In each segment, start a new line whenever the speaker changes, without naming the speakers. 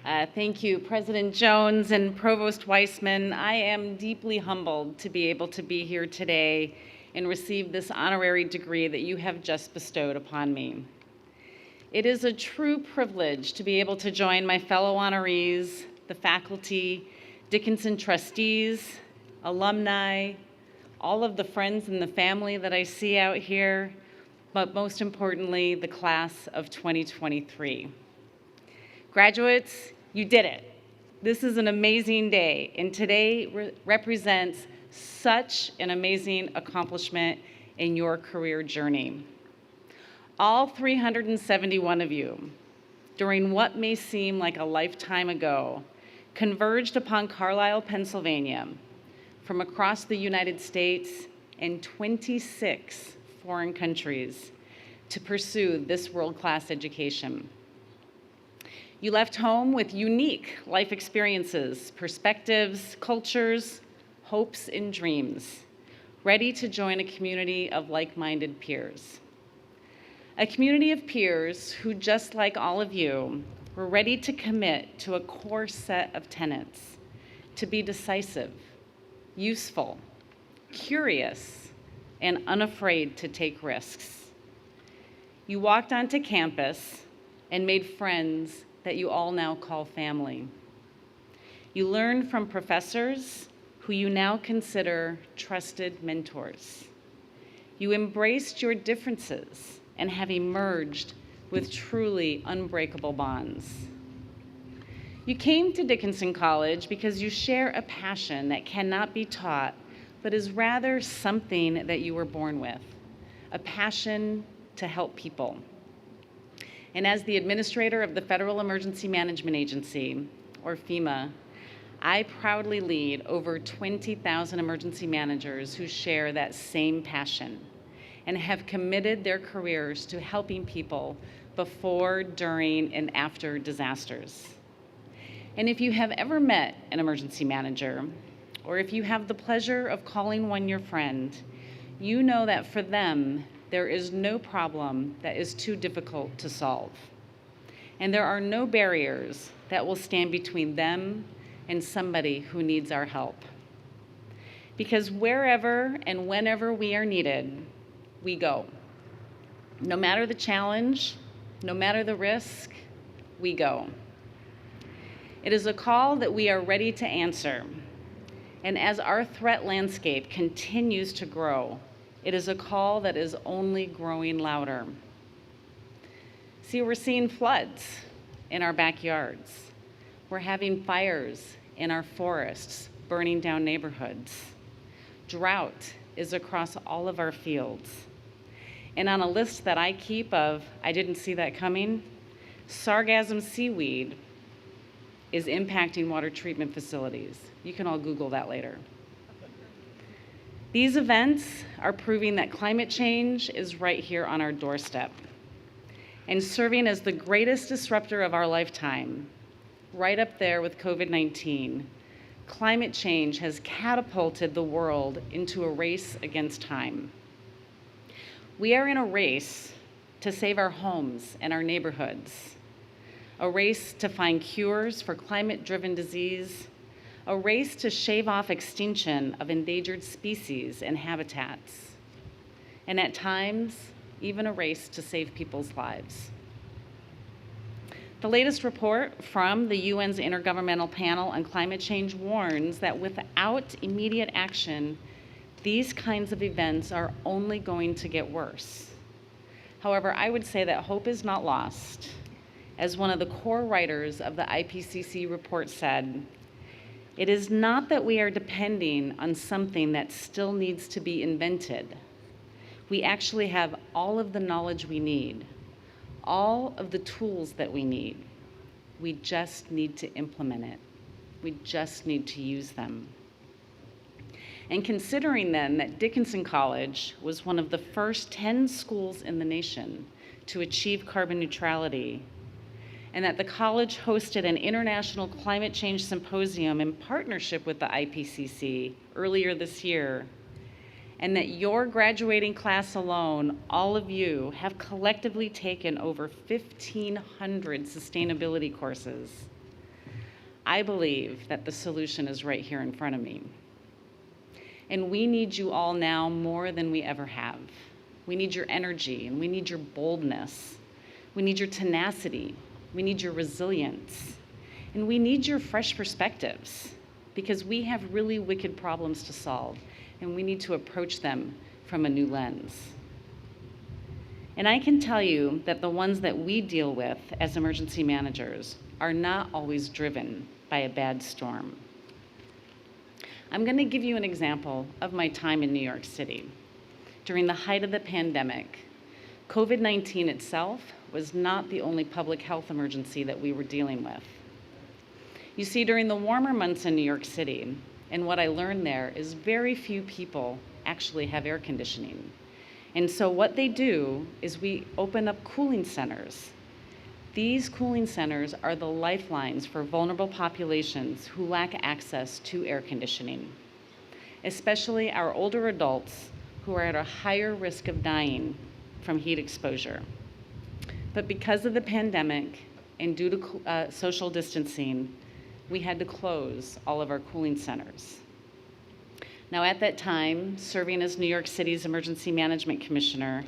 Thank you, President Jones and Provost Weissman. I am deeply humbled to be able to be here today and receive this honorary degree that you have just bestowed upon me. It is a true privilege to be able to join my fellow honorees, the faculty, Dickinson trustees, alumni, all of the friends and the family that I see out here, but most importantly, the class of 2023. Graduates, you did it. This is an amazing day, and today represents such an amazing accomplishment in your career journey. All 371 of you, during what may seem like a lifetime ago, converged upon Carlisle, Pennsylvania, from across the United States and 26 foreign countries to pursue this world-class education. You left home with unique life experiences, perspectives, cultures, hopes, and dreams, ready to join a community of like-minded peers. A community of peers who, just like all of you, were ready to commit to a core set of tenets, to be decisive, useful, curious, and unafraid to take risks. You walked onto campus and made friends that you all now call family. You learned from professors who you now consider trusted mentors. You embraced your differences and have emerged with truly unbreakable bonds. You came to Dickinson College because you share a passion that cannot be taught, but is rather something that you were born with, a passion to help people. And as the administrator of the Federal Emergency Management Agency, or FEMA, I proudly lead over 20,000 emergency managers who share that same passion and have committed their careers to helping people before, during, and after disasters. And if you have ever met an emergency manager, or if you have the pleasure of calling one your friend, you know that for them, there is no problem that is too difficult to solve. And there are no barriers that will stand between them and somebody who needs our help. Because wherever and whenever we are needed, we go. No matter the challenge, no matter the risk, we go. It is a call that we are ready to answer. And as our threat landscape continues to grow, it is a call that is only growing louder. See, we're seeing floods in our backyards. We're having fires in our forests, burning down neighborhoods. Drought is across all of our fields. And on a list that I keep of, I didn't see that coming, sargassum seaweed is impacting water treatment facilities. You can all Google that later. These events are proving that climate change is right here on our doorstep and serving as the greatest disruptor of our lifetime, right up there with COVID-19. Climate change has catapulted the world into a race against time. We are in a race to save our homes and our neighborhoods, a race to find cures for climate-driven disease, a race to shave off extinction of endangered species and habitats, and at times, even a race to save people's lives. The latest report from the UN's Intergovernmental Panel on Climate Change warns that without immediate action, these kinds of events are only going to get worse. However, I would say that hope is not lost. As one of the core writers of the IPCC report said, it is not that we are depending on something that still needs to be invented. We actually have all of the knowledge we need, all of the tools that we need. We just need to implement it. We just need to use them. And considering then that Dickinson College was one of the first 10 schools in the nation to achieve carbon neutrality, and that the college hosted an international climate change symposium in partnership with the IPCC earlier this year, and that your graduating class alone, all of you, have collectively taken over 1,500 sustainability courses. I believe that the solution is right here in front of me. And we need you all now more than we ever have. We need your energy, and we need your boldness. We need your tenacity. We need your resilience. And we need your fresh perspectives, because we have really wicked problems to solve, and we need to approach them from a new lens. And I can tell you that the ones that we deal with as emergency managers are not always driven by a bad storm. I'm going to give you an example of my time in New York City. During the height of the pandemic, COVID-19 itself was not the only public health emergency that we were dealing with. You see, during the warmer months in New York City, and what I learned there is very few people actually have air conditioning. And so what they do is we open up cooling centers. These cooling centers are the lifelines for vulnerable populations who lack access to air conditioning, especially our older adults who are at a higher risk of dying from heat exposure. But because of the pandemic and due to social distancing, we had to close all of our cooling centers. Now, at that time, serving as New York City's Emergency Management Commissioner,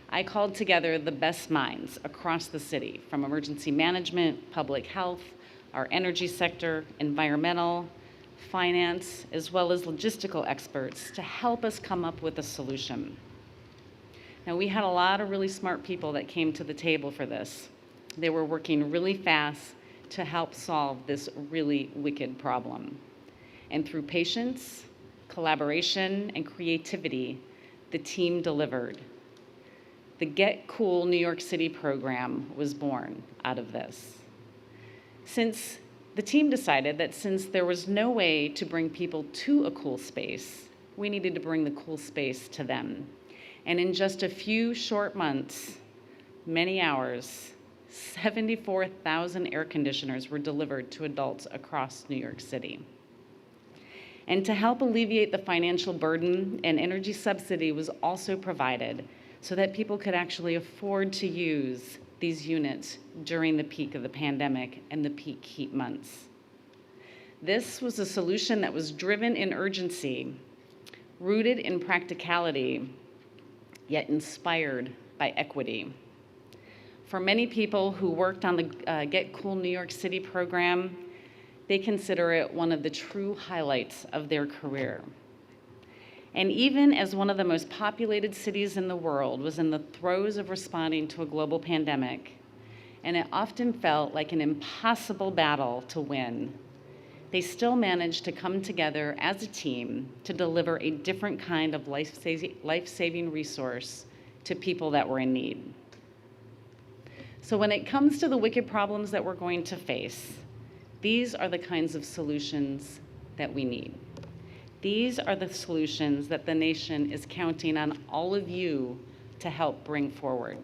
I called together the best minds across the city, from emergency management, public health, our energy sector, environmental, finance, as well as logistical experts to help us come up with a solution. Now, we had a lot of really smart people that came to the table for this. They were working really fast to help solve this really wicked problem. And through patience, collaboration, and creativity, the team delivered. The Get Cool New York City program was born out of this. Since the team decided that since there was no way to bring people to a cool space, we needed to bring the cool space to them. And in just a few short months, many hours, 74,000 air conditioners were delivered to adults across New York City. And to help alleviate the financial burden, an energy subsidy was also provided so that people could actually afford to use these units during the peak of the pandemic and the peak heat months. This was a solution that was driven in urgency, rooted in practicality, yet inspired by equity. For many people who worked on the Get Cool New York City program, they consider it one of the true highlights of their career. And even as one of the most populated cities in the world was in the throes of responding to a global pandemic, and it often felt like an impossible battle to win, they still managed to come together as a team to deliver a different kind of life-saving resource to people that were in need. So when it comes to the wicked problems that we're going to face, these are the kinds of solutions that we need. These are the solutions that the nation is counting on all of you to help bring forward.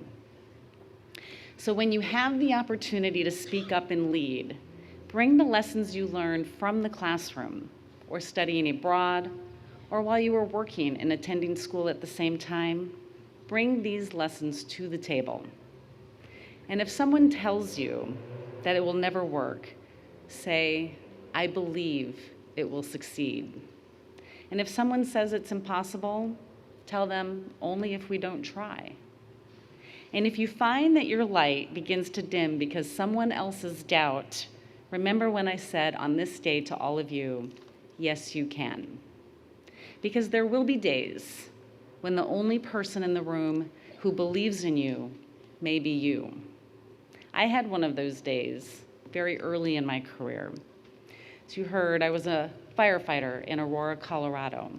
So when you have the opportunity to speak up and lead, bring the lessons you learned from the classroom, or studying abroad, or while you were working and attending school at the same time. Bring these lessons to the table. And if someone tells you that it will never work, say, I believe it will succeed. And if someone says it's impossible, tell them only if we don't try. And if you find that your light begins to dim because someone else's doubt, remember when I said on this day to all of you, yes, you can. Because there will be days when the only person in the room who believes in you may be you. I had one of those days very early in my career. As you heard, I was a firefighter in Aurora, Colorado.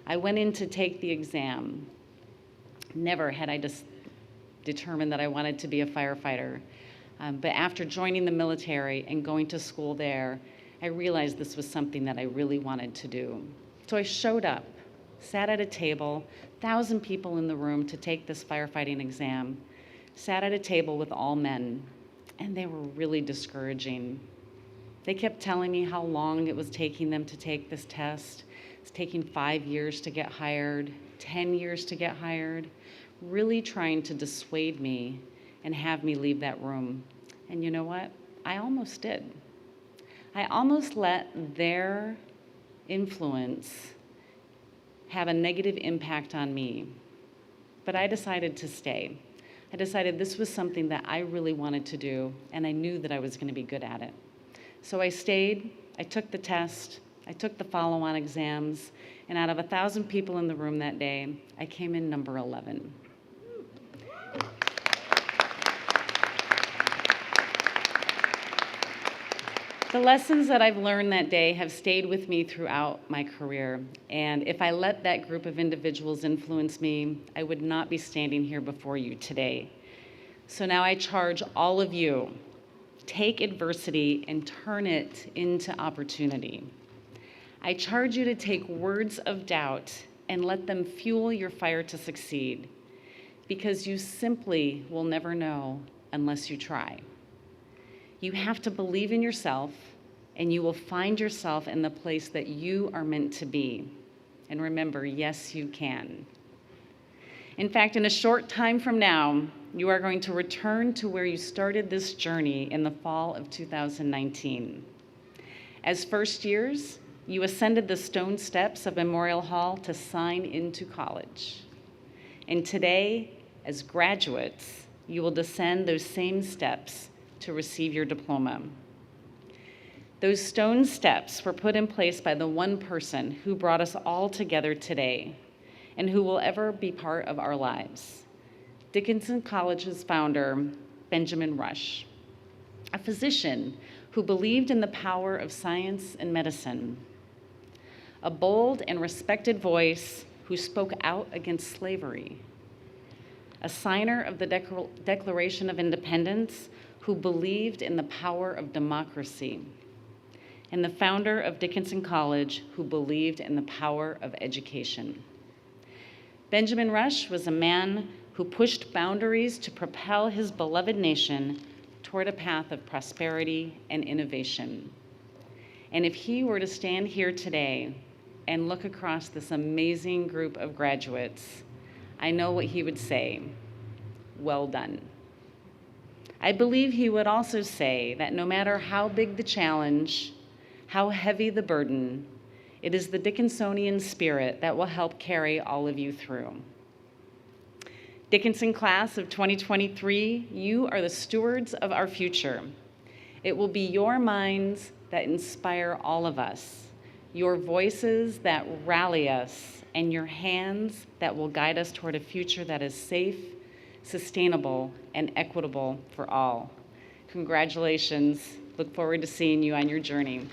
I went in to take the exam. Never had I just determined that I wanted to be a firefighter. But after joining the military and going to school there, I realized this was something that I really wanted to do. So I showed up, sat at a table, 1,000 people in the room to take this firefighting exam, sat at a table with all men, and they were really discouraging. They kept telling me how long it was taking them to take this test. It's taking 5 years to get hired, 10 years to get hired, really trying to dissuade me and have me leave that room. And you know what? I almost did. I almost let their influence have a negative impact on me, but I decided to stay. I decided this was something that I really wanted to do, and I knew that I was going to be good at it. So I stayed, I took the test, I took the follow-on exams, and out of 1,000 people in the room that day, I came in number 11. The lessons that I've learned that day have stayed with me throughout my career, and if I let that group of individuals influence me, I would not be standing here before you today. So now I charge all of you, take adversity and turn it into opportunity. I charge you to take words of doubt and let them fuel your fire to succeed, because you simply will never know unless you try. You have to believe in yourself, and you will find yourself in the place that you are meant to be. And remember, yes, you can. In fact, in a short time from now, you are going to return to where you started this journey in the fall of 2019. As first years, you ascended the stone steps of Memorial Hall to sign into college. And today, as graduates, you will descend those same steps to receive your diploma. Those stone steps were put in place by the one person who brought us all together today and who will ever be part of our lives. Dickinson College's founder, Benjamin Rush, a physician who believed in the power of science and medicine, a bold and respected voice who spoke out against slavery, a signer of the Declaration of Independence who believed in the power of democracy, and the founder of Dickinson College who believed in the power of education. Benjamin Rush was a man who pushed boundaries to propel his beloved nation toward a path of prosperity and innovation. And if he were to stand here today and look across this amazing group of graduates, I know what he would say: well done. I believe he would also say that no matter how big the challenge, how heavy the burden, it is the Dickinsonian spirit that will help carry all of you through. Dickinson class of 2023, you are the stewards of our future. It will be your minds that inspire all of us, your voices that rally us, and your hands that will guide us toward a future that is safe, sustainable, and equitable for all. Congratulations. Look forward to seeing you on your journey.